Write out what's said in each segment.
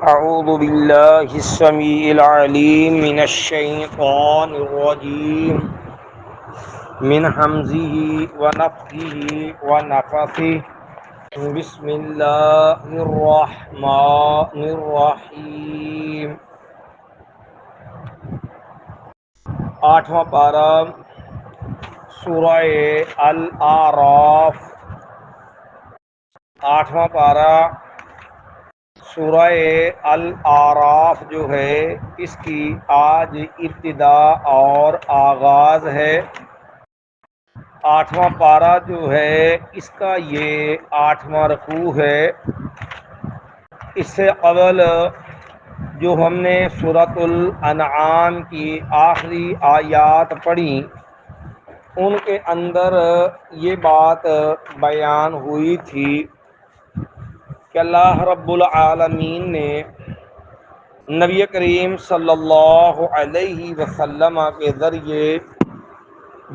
أعوذ بالله السميع العليم من الشيطان الرجيم من همزه ونفخه ونفثه بسم الله الرحمن الرحيم۔ آٹھواں پارہ سورہ الاعراف، آٹھواں پارہ سورہ الاعراف جو ہے اس کی آج ابتدا اور آغاز ہے۔ آٹھواں پارہ جو ہے اس کا یہ آٹھواں رکوع ہے۔ اس سے قبل جو ہم نے سورۃ الانعام کی آخری آیات پڑھی ان کے اندر یہ بات بیان ہوئی تھی کہ اللہ رب العالمین نے نبی کریم صلی اللہ علیہ وسلم کے ذریعے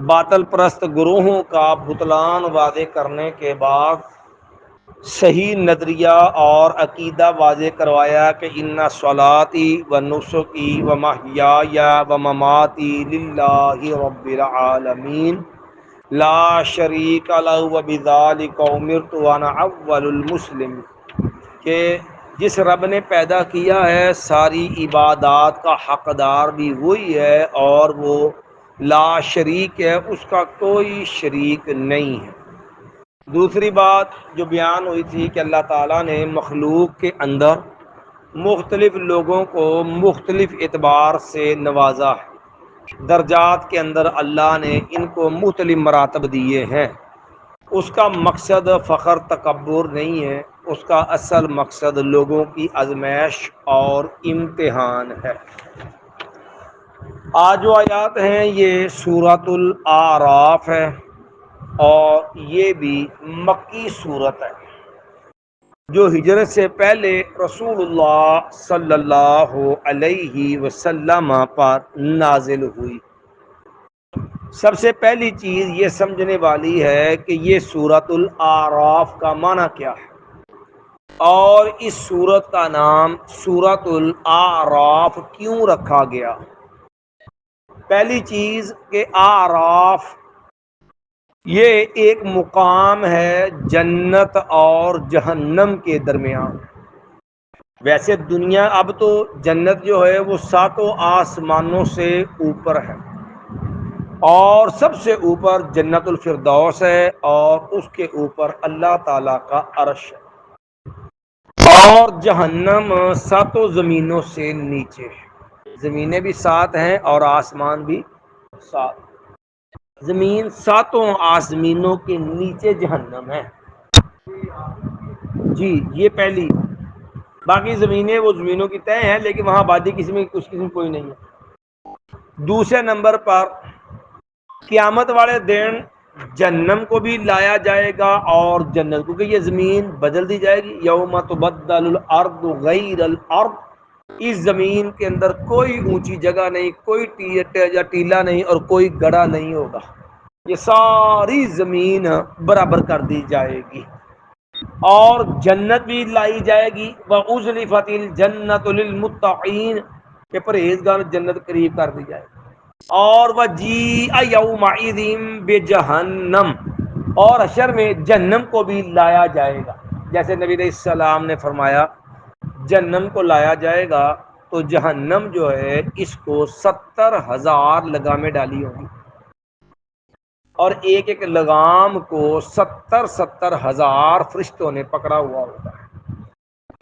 باطل پرست گروہوں کا بطلان واضح کرنے کے بعد صحیح نظریہ اور عقیدہ واضح کروایا کہ ان صلاتی و نسکی و محیای و مماتی للہ رب العالمین لا شریک لہ و بذالک امرت وانا اول المسلمین، کہ جس رب نے پیدا کیا ہے ساری عبادات کا حقدار بھی وہی ہے اور وہ لا شریک ہے، اس کا کوئی شریک نہیں ہے۔ دوسری بات جو بیان ہوئی تھی کہ اللہ تعالیٰ نے مخلوق کے اندر مختلف لوگوں کو مختلف اعتبار سے نوازا ہے، درجات کے اندر اللہ نے ان کو مختلف مراتب دیے ہیں۔ اس کا مقصد فخر تکبر نہیں ہے، اس کا اصل مقصد لوگوں کی آزمائش اور امتحان ہے۔ آج جو آیات ہیں یہ سورۃ الاعراف ہے اور یہ بھی مکی صورت ہے جو ہجرت سے پہلے رسول اللہ صلی اللہ علیہ وسلم پر نازل ہوئی۔ سب سے پہلی چیز یہ سمجھنے والی ہے کہ یہ سورۃ الاعراف کا معنی کیا ہے اور اس سورت کا نام سورۃ الاعراف کیوں رکھا گیا۔ پہلی چیز کہ اعراف یہ ایک مقام ہے جنت اور جہنم کے درمیان۔ ویسے دنیا اب تو جنت جو ہے وہ ساتوں آسمانوں سے اوپر ہے اور سب سے اوپر جنت الفردوس ہے اور اس کے اوپر اللہ تعالیٰ کا عرش ہے، اور جہنم ساتوں زمینوں سے نیچے ہے۔ زمینیں بھی سات ہیں اور آسمان بھی سات۔ زمین ساتوں آسمینوں کے نیچے جہنم ہے۔ جی یہ پہلی، باقی زمینیں وہ زمینوں کی طے ہیں لیکن وہاں آبادی کسی میں کچھ قسم کوئی نہیں ہے۔ دوسرے نمبر پر قیامت والے دن جہنم کو بھی لایا جائے گا اور جنت کو، کہ یہ زمین بدل دی جائے گی۔ یوم تبدل الارض غیر الارض، اس زمین کے اندر کوئی اونچی جگہ نہیں، کوئی ٹیلا نہیں اور کوئی گڑھا نہیں ہوگا، یہ ساری زمین برابر کر دی جائے گی اور جنت بھی لائی جائے گی۔ وَأُزْلِفَتِ الْجَنَّةُ لِلْمُتَّقِينَ، کہ پرہیزگار جنت قریب کر دی جائے گی۔ اور وَجِيءَ يَوْمَئِذٍ بِجَهَنَّمَ، اور حشر میں جہنم کو بھی لایا جائے گا، جیسے نبی علیہ السلام نے فرمایا جہنم کو لایا جائے گا تو جہنم جو ہے اس کو 70,000 لگامیں ڈالی ہوں گی اور ایک ایک لگام کو 70,000 فرشتوں نے پکڑا ہوا ہوگا،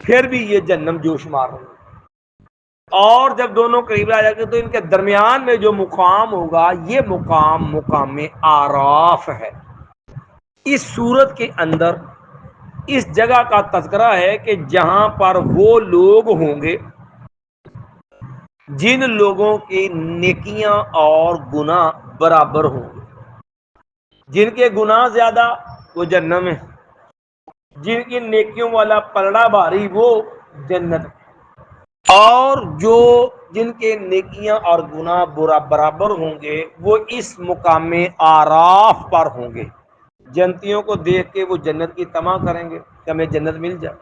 پھر بھی یہ جہنم جوش مار ہوگی۔ اور جب دونوں قریب آ جائیں گے تو ان کے درمیان میں جو مقام ہوگا یہ مقام اعراف ہے۔ اس صورت کے اندر اس جگہ کا تذکرہ ہے کہ جہاں پر وہ لوگ ہوں گے جن لوگوں کی نیکیاں اور گناہ برابر ہوں گے۔ جن کے گناہ زیادہ وہ جہنم ہے، جن کی نیکیوں والا پلڑا بھاری وہ جنت ہے، اور جن کے نیکیاں اور گناہ برابر ہوں گے وہ اس مقام اعراف پر ہوں گے۔ جنتیوں کو دیکھ کے وہ جنت کی طمع کریں گے کہ ہمیں جنت مل جائے،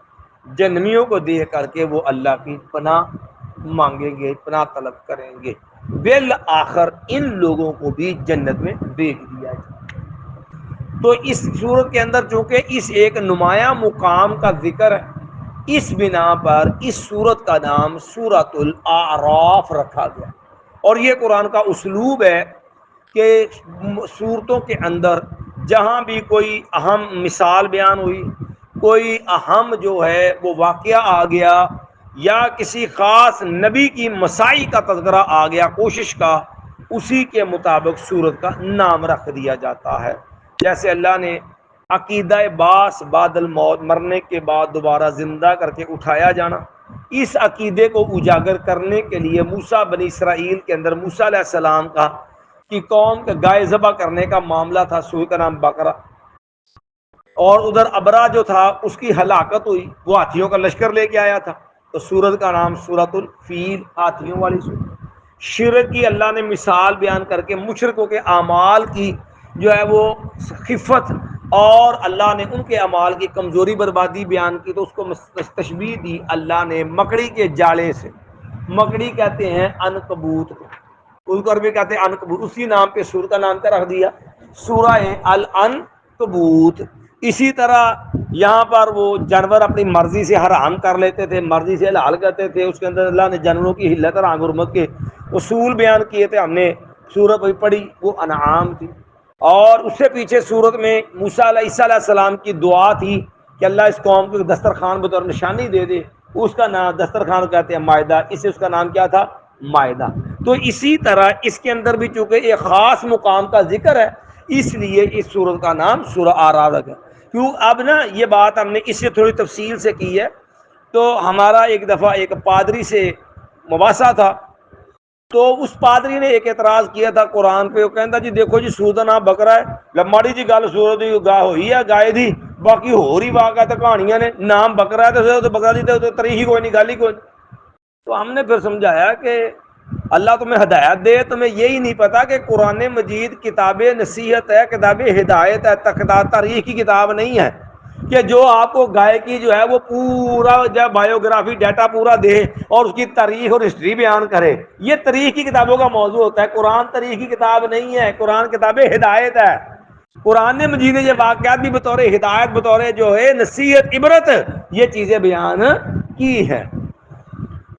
جہنمیوں کو دیکھ کر کے وہ اللہ کی پناہ مانگیں گے، پناہ طلب کریں گے، بالآخر ان لوگوں کو بھی جنت میں بھیج دیا جائے۔ تو اس صورت کے اندر چونکہ اس ایک نمایاں مقام کا ذکر ہے، اس بنا پر اس صورت کا نام سورۃ الاعراف رکھا گیا۔ اور یہ قرآن کا اسلوب ہے کہ صورتوں کے اندر جہاں بھی کوئی اہم مثال بیان ہوئی، کوئی اہم جو ہے وہ واقعہ آ گیا، یا کسی خاص نبی کی مسائی کا تذکرہ آ گیا، کوشش کا، اسی کے مطابق صورت کا نام رکھ دیا جاتا ہے۔ جیسے اللہ نے عقیدہ بعث بعد الموت، مرنے کے بعد دوبارہ زندہ کر کے اٹھایا جانا، اس عقیدے کو اجاگر کرنے کے لیے موسیٰ بنی اسرائیل کے اندر موسیٰ علیہ السلام کا کی قوم کا گائے ذبح کرنے کا معاملہ تھا، سورہ کا نام بقرہ، اور ادھر ابرا جو تھا اس کی ہلاکت ہوئی، وہ ہاتھیوں کا لشکر لے کے آیا تھا، تو سورت کا نام سورۃ الفیل، ہاتھیوں والی سورت۔ شرک کی اللہ نے مثال بیان کر کے مشرکوں کے اعمال کی جو ہے وہ خفت، اور اللہ نے ان کے اعمال کی کمزوری بربادی بیان کی، تو اس کو تشبیہ دی اللہ نے مکڑی کے جالے سے۔ مکڑی کہتے ہیں عنکبوت کو، اس کو عربی کہتے ہیں عنکبوت، اسی نام پہ سورہ کا نام کیا رکھ دیا؟ سورہ العنکبوت۔ اسی طرح یہاں پر وہ جانور اپنی مرضی سے حرام کر لیتے تھے، مرضی سے حلال کرتے تھے، اس کے اندر اللہ نے جانوروں کی حلت اور حرمت کے اصول بیان کیے تھے، ہم نے سورت پڑھی، وہ انعام تھی۔ اور اس سے پیچھے سورت میں موسیٰ عیسیٰ علیہ السلام کی دعا تھی کہ اللہ اس قوم کو دسترخوان بطور نشانی دے دے، اس کا نام دسترخوان کہتے ہیں مائدہ، اسے اس کا نام کیا تھا؟ مائدہ۔ تو اسی طرح اس کے اندر بھی چونکہ ایک خاص مقام کا ذکر ہے، اس لیے اس سورت کا نام سورہ اعراف رکھا۔ کیوں اب نا یہ بات ہم نے اس سے تھوڑی تفصیل سے کی ہے، تو ہمارا ایک دفعہ ایک پادری سے مباحثہ تھا، تو اس پادری نے ایک اعتراض کیا تھا قرآن پہ، وہ کہتا جی دیکھو جی سورت کا نام بقرہ ہے، لماڑی جی گل سورت ہوئی ہے گائے دی، باقی ہو رہی واقعہ تو کہانیاں نے، نام بقرہ ہے تو بقرہ دی تو تاریخ ہی کوئی نہیں، گل ہی کوئی نہیں۔ تو ہم نے پھر سمجھایا کہ اللہ تمہیں ہدایت دے، تمہیں یہی نہیں پتا کہ قرآن مجید کتاب نصیحت ہے، کتاب ہدایت ہے، تاریخ کی کتاب نہیں ہے کہ جو آپ کو گائے کی جو ہے وہ پورا جب بایوگرافی ڈیٹا پورا دے اور اس کی تاریخ اور ہسٹری بیان کرے۔ یہ تاریخ کی کتابوں کا موضوع ہوتا ہے، قرآن تاریخ کی کتاب نہیں ہے، قرآن کتاب ہدایت ہے۔ قرآن مجید نے یہ واقعات بھی بطور ہدایت، بطور جو ہے نصیحت، عبرت، یہ چیزیں بیان کی ہیں۔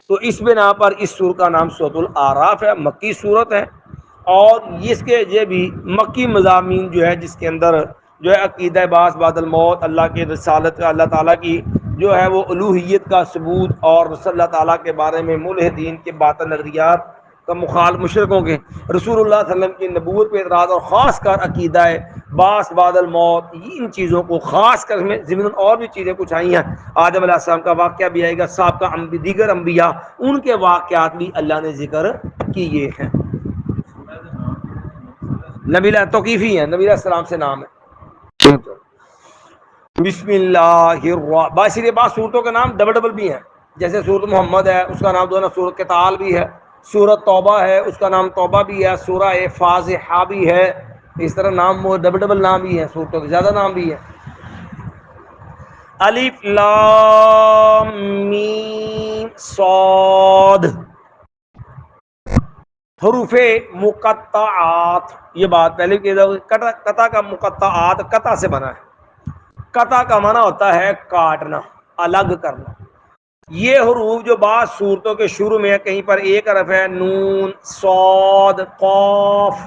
تو اس بنا پر اس سورت کا نام سورۃ الاعراف ہے، مکی سورت ہے، اور اس کے یہ بھی مکی مضامین جو ہے جس کے اندر جو ہے عقیدہ بعث بعد الموت، اللہ کی رسالت کا، اللہ تعالیٰ کی جو ہے وہ الوہیت کا ثبوت، اور صلی اللہ تعالیٰ کے بارے میں ملحدین کے باطل نظریات کا مخالف مشرکوں کے رسول اللہ صلی اللہ علیہ وسلم کی نبوت پہ اعتراض، اور خاص کر عقیدہ بعث بعد الموت، ان چیزوں کو خاص کر میں ضمن اور بھی چیزیں کچھ آئی ہیں، آدم علیہ السلام کا واقعہ بھی آئے گا، سابقہ دیگر انبیاء ان کے واقعات بھی اللہ نے ذکر کیے ہیں۔ نبی اللہ توقیفی ہیں، نبی علیہ السلام سے نام ہے۔ بسم اللہ الرحمن، باشر بعض صورتوں کے نام ڈبل ڈبل بھی ہیں، جیسے سورۃ محمد ہے، اس کا نام جو ہے نا سورۃ قتال بھی ہے، سورۃ توبہ ہے، اس کا نام توبہ بھی ہے، سورہ فاضحہ بھی ہے، اس طرح نام وہ ڈبل ڈبل نام بھی ہیں، صورتوں کے زیادہ نام بھی ہیں۔ الف لام میم صاد، حروف مقطعات، یہ بات پہلے کہ قطع کا مقطعات قطع سے بنا ہے، قطع کا معنی ہوتا ہے کاٹنا، الگ کرنا۔ یہ حروف جو بعض صورتوں کے شروع میں ہے، کہیں پر ایک حرف ہے، نون، صاد، قاف،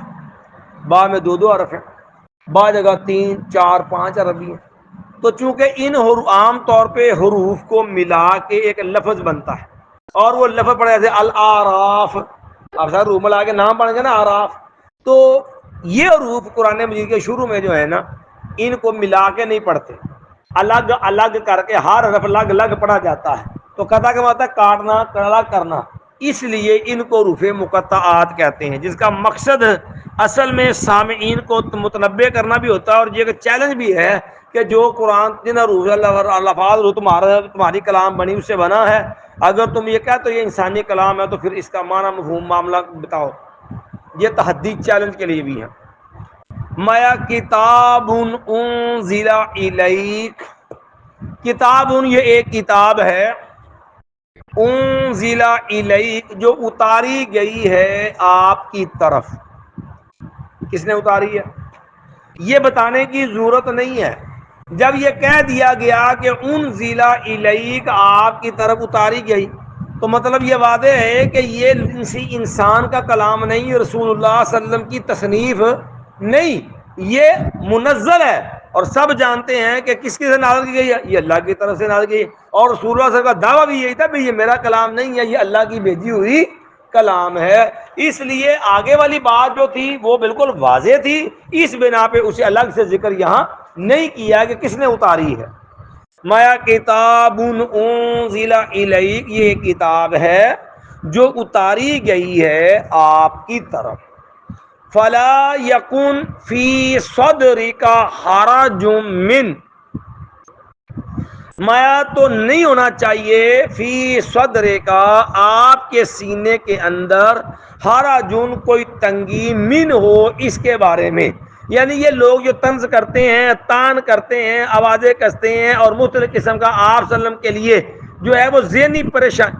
با میں دو حرف ہیں، بعض جگہ 3 4 5 حرف بھی ہیں۔ تو چونکہ ان عام طور پہ حروف کو ملا کے ایک لفظ بنتا ہے، اور وہ لفظ پڑھا جیسے الاعراف، اب سر روح ملا کے نام پڑھیں گے نا آراف، تو یہ حروف قرآن مجید کے شروع میں جو ہے نا ان کو ملا کے نہیں پڑھتے، الگ الگ کر کے ہر حرف الگ الگ پڑھا جاتا ہے۔ تو قطع کا مطلب کاٹنا، کڑا کرنا، اس لیے ان کو حروف مقطعات کہتے ہیں، جس کا مقصد اصل میں سامعین کو متنبع کرنا بھی ہوتا ہے، اور یہ ایک چیلنج بھی ہے کہ جو قرآن جن حروف الفاظ تمہاری کلام بنی اس سے بنا ہے، اگر تم یہ کہتے تو یہ انسانی کلام ہے، تو پھر اس کا معنی مفہوم معاملہ بتاؤ۔ یہ تحدی چیلنج کے لیے بھی ہے۔ مَا کتاب انزل الیک، کتاب یہ ایک کتاب ہے، انزل الیک جو اتاری گئی ہے آپ کی طرف. کس نے اتاری ہے یہ بتانے کی ضرورت نہیں ہے. جب یہ کہہ دیا گیا کہ انزل الیک آپ کی طرف اتاری گئی تو مطلب یہ واضح ہے کہ یہ کسی انسان کا کلام نہیں، رسول اللہ صلی اللہ علیہ وسلم کی تصنیف نہیں، یہ منزل ہے. اور سب جانتے ہیں کہ کس کی سے نازل کی گئی ہے، یہ اللہ کی طرف سے نازل کی گئی. اور رسول اللہ صلی اللہ علیہ وسلم کا دعویٰ بھی یہی تھا کہ یہ میرا کلام نہیں ہے، یہ اللہ کی بھیجی ہوئی کلام ہے. اس لیے آگے والی بات جو تھی وہ بالکل واضح تھی، اس بنا پہ اسے الگ سے ذکر یہاں نہیں کیا کہ کس نے اتاری ہے. مایا کتاب انزل الیک یہ کتاب ہے جو اتاری گئی ہے آپ کی طرف. فلا یکن فی صدرک حرج من مایا تو نہیں ہونا چاہیے فی صدرک آپ کے سینے کے اندر حرجن کوئی تنگی من ہو اس کے بارے میں. یعنی یہ لوگ جو طنز کرتے ہیں، تان کرتے ہیں، آوازیں کستے ہیں اور مختلف قسم کا آپ صلی اللہ علیہ وسلم کے لیے جو ہے وہ ذہنی پریشان،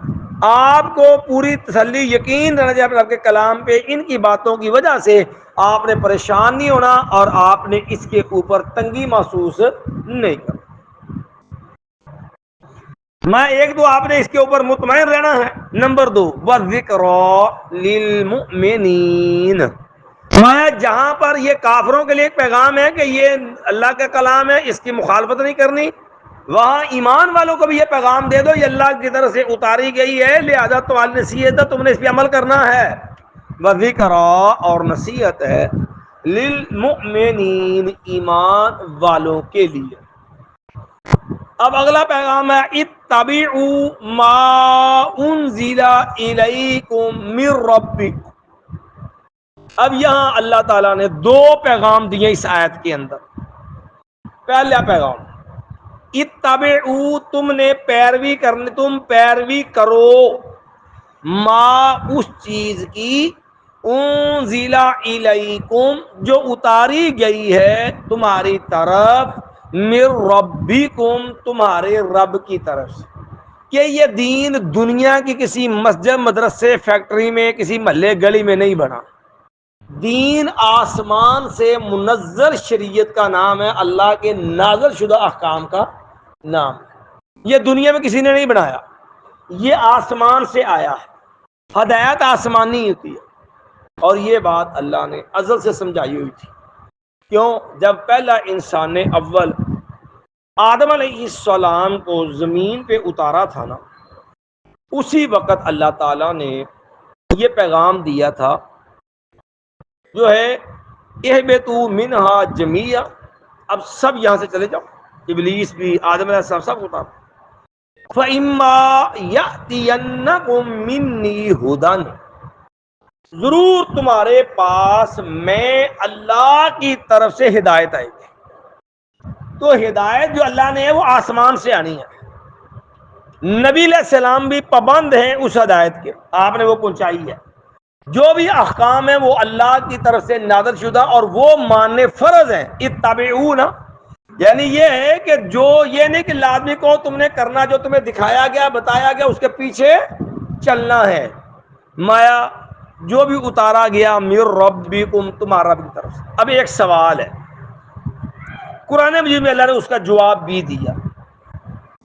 آپ کو پوری تسلی یقین رہنا چاہیے اپنے رب کے کلام پہ. ان کی باتوں کی وجہ سے آپ نے پریشان نہیں ہونا اور آپ نے اس کے اوپر تنگی محسوس نہیں کرنا. میں ایک تو آپ نے اس کے اوپر مطمئن رہنا ہے. نمبر 2 وَذِكْرَى لِلْمُؤْمِنِينَ میں جہاں پر یہ کافروں کے لیے ایک پیغام ہے کہ یہ اللہ کا کلام ہے، اس کی مخالفت نہیں کرنی، وہاں ایمان والوں کو بھی یہ پیغام دے دو یہ اللہ کی طرف سے اتاری گئی ہے، لہذا تمہاری نصیحت ہے، تم نے اس پہ عمل کرنا ہے. وَذِكْرَى اور نصیحت ہے لِلْمُؤْمِنِينَ ایمان والوں کے لیے. اب اگلا پیغام ہے اتبعوا ما انزل الیکم من ربکم. اب یہاں اللہ تعالیٰ نے 2 پیغام دیے اس آیت کے اندر. پہلا پیغام اتبعوا تم نے پیروی کرنی، تم پیروی کرو ما اس چیز کی انزل الیکم جو اتاری گئی ہے تمہاری طرف من ربکم تمہارے رب کی طرف سے. کہ یہ دین دنیا کی کسی مسجد مدرسے فیکٹری میں کسی محلے گلی میں نہیں بنا. دین آسمان سے منزل شریعت کا نام ہے، اللہ کے نازل شدہ احکام کا نام ہے. یہ دنیا میں کسی نے نہیں بنایا، یہ آسمان سے آیا ہے. ہدایت آسمانی ہوتی ہے اور یہ بات اللہ نے ازل سے سمجھائی ہوئی تھی. کیوں؟ جب پہلا انسان نے اول آدم علیہ السلام کو زمین پہ اتارا تھا نا، اسی وقت اللہ تعالیٰ نے یہ پیغام دیا تھا جو ہے اہبطوا منہا جمیعا. اب سب یہاں سے چلے جاؤ، ابلیس بھی، آدم علیہ السلام سب اتارا. فَإِمَّا يَأْتِيَنَّكُم مِّنِّي هُدًى ضرور تمہارے پاس میں اللہ کی طرف سے ہدایت آئے گی. تو ہدایت جو اللہ نے ہے وہ آسمان سے آنی ہے. نبی علیہ السلام بھی پابند ہیں اس ہدایت کے، آپ نے وہ پہنچائی ہے. جو بھی احکام ہیں وہ اللہ کی طرف سے نازل شدہ اور وہ ماننے فرض ہیں. اتبعونا یعنی یہ ہے کہ جو یہ نہیں کہ لازمی کو تم نے کرنا جو تمہیں دکھایا گیا بتایا گیا اس کے پیچھے چلنا ہے. مایا جو بھی اتارا گیا من ربکم تمہارا رب کی طرف سے. اب ایک سوال ہے، قرآن مجید میں اللہ نے اس کا جواب بھی دیا.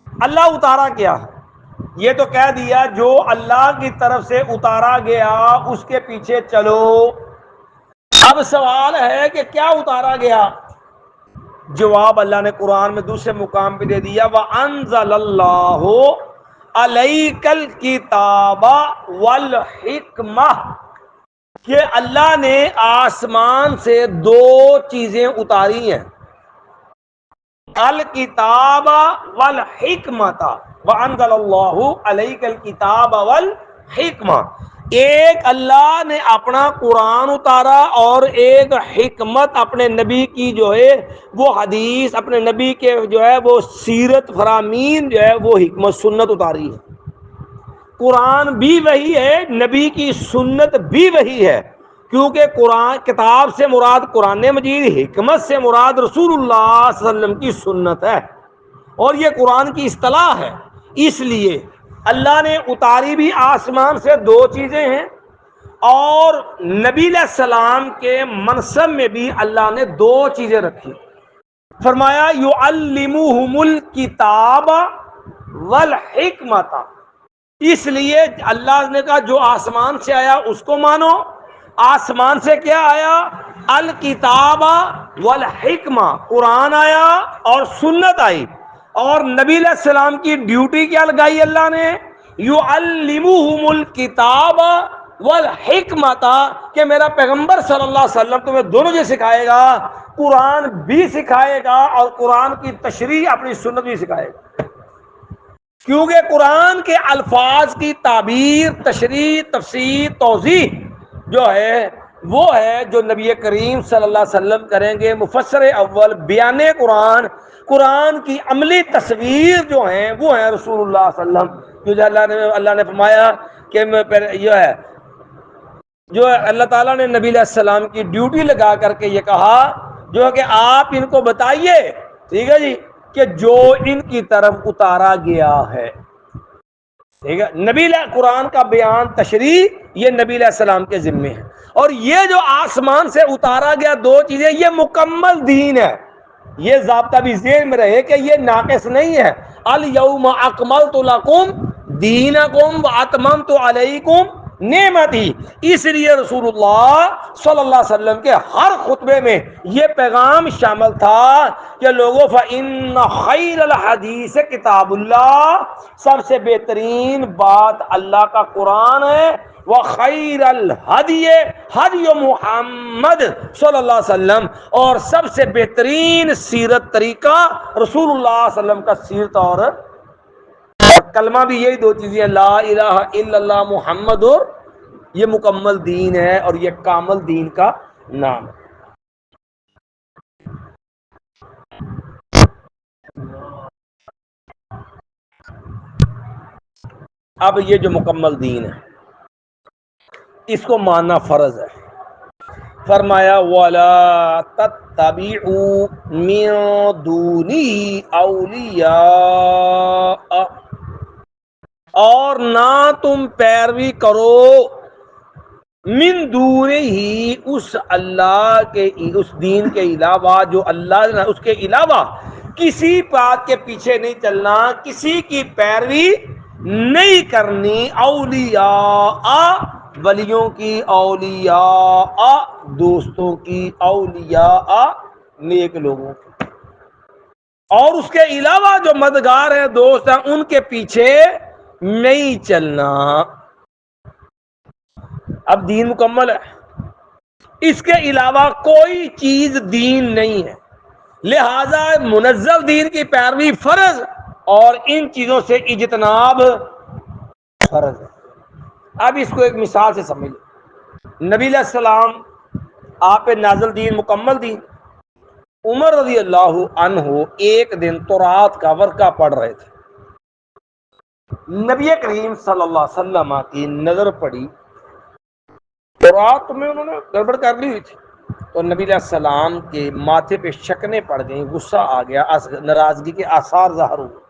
اللہ اتارا کیا ہے؟ یہ تو کہہ دیا جو اللہ کی طرف سے اتارا گیا اس کے پیچھے چلو. اب سوال ہے کہ کیا اتارا گیا؟ جواب اللہ نے قرآن میں دوسرے مقام پہ دے دیا وَأَنزَلَ اللَّهُ عَلَيْكَ الْكِتَابَ وَالْحِكْمَةَ کہ اللہ نے آسمان سے 2 چیزیں اتاری ہیں، الکتاب والحکمت. وانزل اللہ علیک الکتاب والحکمہ. ایک اللہ نے اپنا قرآن اتارا اور ایک حکمت اپنے نبی کی جو ہے وہ حدیث، اپنے نبی کے جو ہے وہ سیرت فرامین جو ہے وہ حکمت سنت اتاری ہے. قرآن بھی وہی ہے، نبی کی سنت بھی وہی ہے، کیونکہ قرآن کتاب سے مراد قرآن مجید، حکمت سے مراد رسول اللہ صلی اللہ علیہ وسلم کی سنت ہے. اور یہ قرآن کی اصطلاح ہے. اس لیے اللہ نے اتاری بھی آسمان سے دو چیزیں ہیں، اور نبی علیہ السلام کے منصب میں بھی اللہ نے دو چیزیں رکھی. فرمایا یعلمہم الکتاب والحکمت. اس لیے اللہ نے کہا جو آسمان سے آیا اس کو مانو. آسمان سے کیا آیا؟ الکتاب والحکمہ، قرآن آیا اور سنت آئی. اور نبی علیہ السلام کی ڈیوٹی کیا لگائی اللہ نے؟ یعلمہم الکتاب والحکمت، کہ میرا پیغمبر صلی اللہ علیہ وسلم تمہیں دونوں جو سکھائے گا، قرآن بھی سکھائے گا اور قرآن کی تشریح اپنی سنت بھی سکھائے گا. کیونکہ قرآن کے الفاظ کی تعبیر، تشریح، تفسیر، توضیح جو ہے وہ ہے جو نبی کریم صلی اللہ علیہ وسلم کریں گے. مفسر اول بیان قرآن، قرآن کی عملی تصویر جو ہیں وہ ہیں رسول اللہ صلی اللہ علیہ وسلم. جو اللہ نے فرمایا کہ یہ ہے جو اللہ تعالیٰ نے نبی علیہ السلام کی ڈیوٹی لگا کر کے یہ کہا جو کہ آپ ان کو بتائیے، ٹھیک ہے جی، کہ جو ان کی طرف اتارا گیا ہے. ٹھیک ہے، نبی علیہ قرآن کا بیان، تشریح، یہ نبی علیہ السلام کے ذمے ہے. اور یہ جو آسمان سے اتارا گیا دو چیزیں، یہ مکمل دین ہے. یہ ضابطہ بھی ذہن میں رہے کہ یہ ناقص نہیں ہے. الیوم اکملت لکم دینکم واتممت علیکم نعمتی. اس لیے رسول اللہ صلی اللہ علیہ وسلم کے ہر خطبے میں یہ پیغام شامل تھا کہ لوگوں فإن خیر الحدیث کتاب اللہ، سب سے بہترین بات اللہ کا قرآن ہے. وخیر الہدی ہدی محمد صلی اللہ علیہ وسلم، اور سب سے بہترین سیرت طریقہ رسول اللہ صلی اللہ علیہ وسلم کا سیرت. اور کلمہ بھی یہی دو چیزیں، لا الہ الا اللہ محمد، اور یہ مکمل دین ہے اور یہ کامل دین کا نام ہے. اب یہ جو مکمل دین ہے اس کو ماننا فرض ہے. فرمایا وَلَا تَتَّبِعُوا مِن دُونِهِ أَوْلِيَاءَ، اور نہ تم پیروی کرو من دونہی، اس اللہ کے، اس دین کے علاوہ جو اللہ نے اس کے علاوہ کسی بات کے پیچھے نہیں چلنا، کسی کی پیروی نہیں کرنی. اولیاء ولیوں کی، اولیاء دوستوں کی، اولیاء نیک لوگوں کی، اور اس کے علاوہ جو مددگار ہیں، دوست ہیں، ان کے پیچھے نہیں چلنا. اب دین مکمل ہے، اس کے علاوہ کوئی چیز دین نہیں ہے، لہذا منزل دین کی پیروی فرض اور ان چیزوں سے اجتناب فرض ہے. اب اس کو ایک مثال سے سمجھ لیں. نبی علیہ السلام آپ پہ نازل دین، مکمل دین. عمر رضی اللہ عنہ ایک دن تورات کا ورقہ پڑھ رہے تھے. نبی کریم صلی اللہ علیہ وسلم کی نظر پڑی، تورات میں انہوں نے گڑبڑ کر لی ہوئی تھی، تو نبی علیہ السلام کے ماتھے پہ شکنیں پڑ گئیں، غصہ آ گیا، ناراضگی کے آثار ظاہر ہوئے.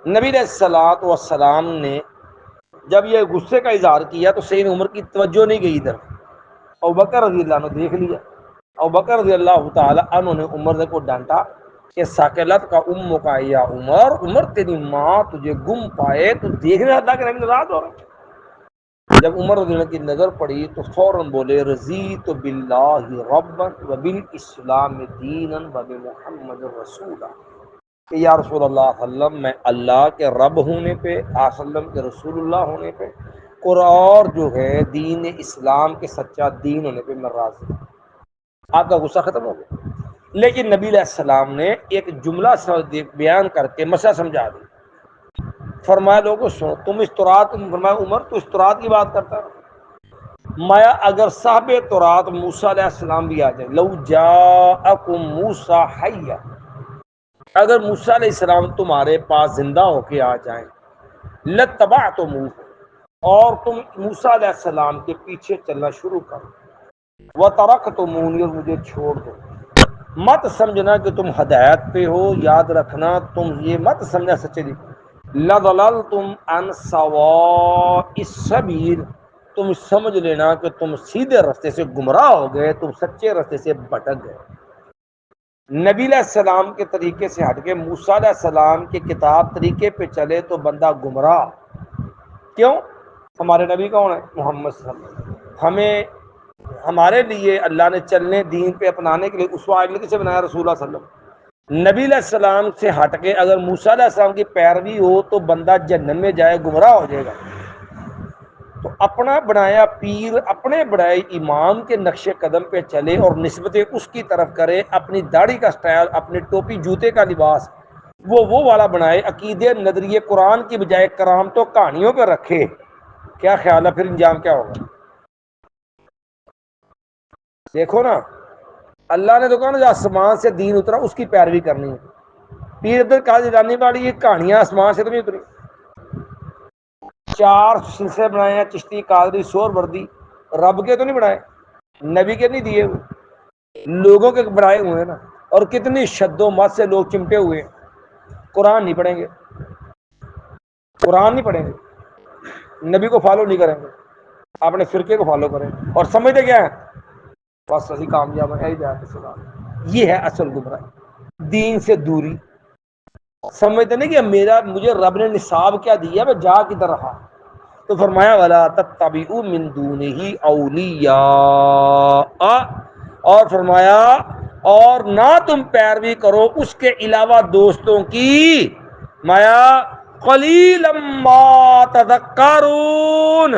نبی علیہ السلام نے جب یہ غصے کا اظہار کیا تو سیدنا عمر کی توجہ نہیں گئی ادھر. ابوبکر رضی اللہ عنہ دیکھ لیا. ابوبکر رضی اللہ تعالی عنہ نے عمر کو ڈانٹا کہ ساکلت کا امو کا یا عمر، عمر تیری ماں تجھے گم پائے تو دیکھنے اللہ کے نبی ناراض ہو رہا. جب عمر رضی اللہ کی نظر پڑی تو فوراً بولے رضیت باللہ ربا وبالاسلام دینا وبمحمد رسولا، کہ یا رسول اللہ صلی اللہ علیہ وسلم، میں اللہ کے رب ہونے پہ، آپ صلی اللہ علیہ وسلم کے رسول اللہ ہونے پہ، اور جو ہے دین اسلام کے سچا دین ہونے پہ میں راضی ہوں. آپ کا غصہ ختم ہو گیا. لیکن نبی علیہ السلام نے ایک جملہ بیان کر کے مسئلہ سمجھا دیا. فرمایا لوگوں سنو، تم اس تورات، فرمایا عمر تو اس تورات کی بات کرتا ہے، میں اگر صاحب تورات موسیٰ علیہ السلام بھی آ جائے، لو جاءکم موسیٰ حیا، اگر موسیٰ علیہ السلام تمہارے پاس زندہ ہو کے آ جائیں، لتبعتموہ، اور تم موسیٰ علیہ السلام کے پیچھے چلنا شروع کرو، وترکتمونی، اور مجھے چھوڑ دو. مت سمجھنا کہ تم ہدایت پہ ہو، یاد رکھنا تم یہ مت سمجھنا سچے دی لَضَلَلْتُمْ عَنْ سَوَاءِ السَّبِيلِ، تم سمجھ لینا کہ تم سیدھے راستے سے گمراہ ہو گئے، تم سچے راستے سے بھٹک گئے۔ نبی علیہ السلام کے طریقے سے ہٹ کے موسیٰ علیہ السلام کے کتاب طریقے پہ چلے تو بندہ گمراہ۔ کیوں؟ ہمارے نبی کون ہے؟ محمد صلی اللہ علیہ وسلم۔ ہمیں ہمارے لیے اللہ نے چلنے دین پہ اپنانے کے لیے اسوہ عاملہ کسے بنایا؟ رسول اللہ صلی اللہ علیہ وسلم۔ نبی علیہ السلام سے ہٹ کے اگر موسیٰ علیہ السلام کی پیروی ہو تو بندہ جہنم میں جائے، گمراہ ہو جائے گا۔ تو اپنا بنایا پیر اپنے بڑائے امام کے نقش قدم پہ چلے اور نسبت اس کی طرف کرے، اپنی داڑھی کا سٹائل، اپنی ٹوپی جوتے کا لباس وہ والا بنائے، عقیدے نظریے قرآن کی بجائے کرامتوں کہانیوں پہ رکھے، کیا خیال ہے پھر انجام کیا ہوگا؟ دیکھو نا، اللہ نے تو کہا نا جو آسمان سے دین اترا اس کی پیروی کرنی ہے۔ پیر عبد القادر جیلانی والی یہ کہانیاں آسمان سے تو نہیں اتری، 4 سلسلے بنائے ہیں، چشتی، قادری، سور وردی، رب کے تو نہیں بنائے، نبی کے نہیں دیے ہوئے، لوگوں کے بنائے ہوئے ہیں نا۔ اور کتنی شد و مت سے لوگ چمٹے ہوئے ہیں، قرآن نہیں پڑھیں گے، قرآن نہیں پڑھیں گے، نبی کو فالو نہیں کریں گے، اپنے فرقے کو فالو کریں اور سمجھتے کیا ہے بس اسی کامیاب ہے، یہ ہے اصل گمراہی، دین سے دوری۔ سمجھتے نہیں کہ مجھے رب نے نصاب کیا دیا، میں جا کدھر رہا۔ تو فرمایا وَلَا تَتَّبِعُوا مِن دُونِهِ أَوْلِيَاءَ، اور فرمایا اور نہ تم پیروی کرو اس کے علاوہ دوستوں کی، مایا قلیلا ما تذکرون،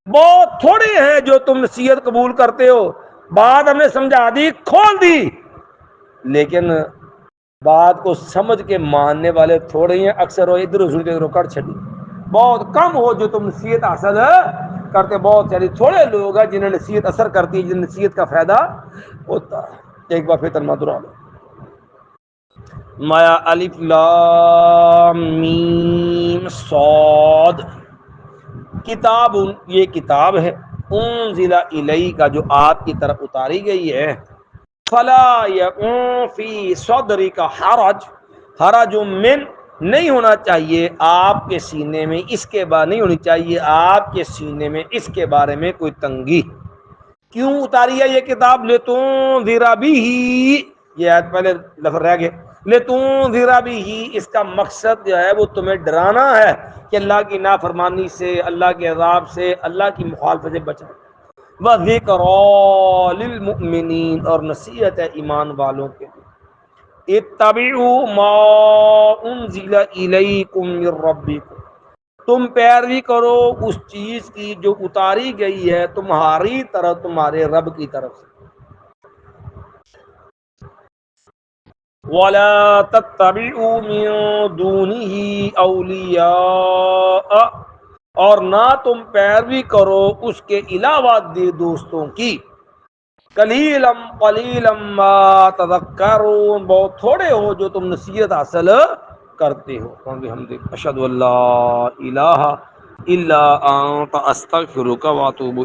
بہت تھوڑے ہیں جو تم نصیحت قبول کرتے ہو، بات ہم نے سمجھا دی، کھول دی، لیکن بات کو سمجھ کے ماننے والے تھوڑے ہیں، اکثر وہ ادھر ادھر ادھر کر چھڑی، بہت کم ہو جو تم نصیحت حاصل کرتے، بہت سارے تھوڑے لوگ ہیں جنہیں نصیحت اثر کرتی ہے، جنہیں نصیحت کا فائدہ ہوتا ہے۔ ایک بار پھر ترجمہ دہرا لو، مایا الف لام میم صاد، کتاب، یہ کتاب ہے، انزل الیک کا جو آپ کی طرف اتاری گئی ہے، فلا یکن فی صدرک حرج، حرج من، نہیں ہونا چاہیے آپ کے سینے میں اس کے بارے، نہیں ہونی چاہیے آپ کے سینے میں اس کے بارے میں کوئی تنگی۔ کیوں اتاری ہے یہ کتاب؟ لتنذر بہ، یہ آیت پہلے لفظ رہ گئے، لتنذر بہ، اس کا مقصد جو ہے وہ تمہیں ڈرانا ہے کہ اللہ کی نافرمانی سے، اللہ کے عذاب سے، اللہ کی مخالفت سے بچنا، وَذِكْرَىٰ لِلْمُؤْمِنِينَ، اور نصیحت ہے ایمان والوں کے لیے۔ اتبعوا ما انزل الیکم من ربکم، تم پیروی کرو اس چیز کی جو اتاری گئی ہے تمہاری طرف، تمہارے رب کی طرف سے۔ وَلَا تَتَّبِعُوا مِن دُونِهِ أَوْلِيَاءَ، اور نہ تم پیروی کرو اس کے علاوہ دوستوں کی، قلیلا ما تذکرون، بہت تھوڑے ہو جو تم نصیحت حاصل کرتے ہو۔ اشہد ان لا الہ الا انت استغفرک واتوب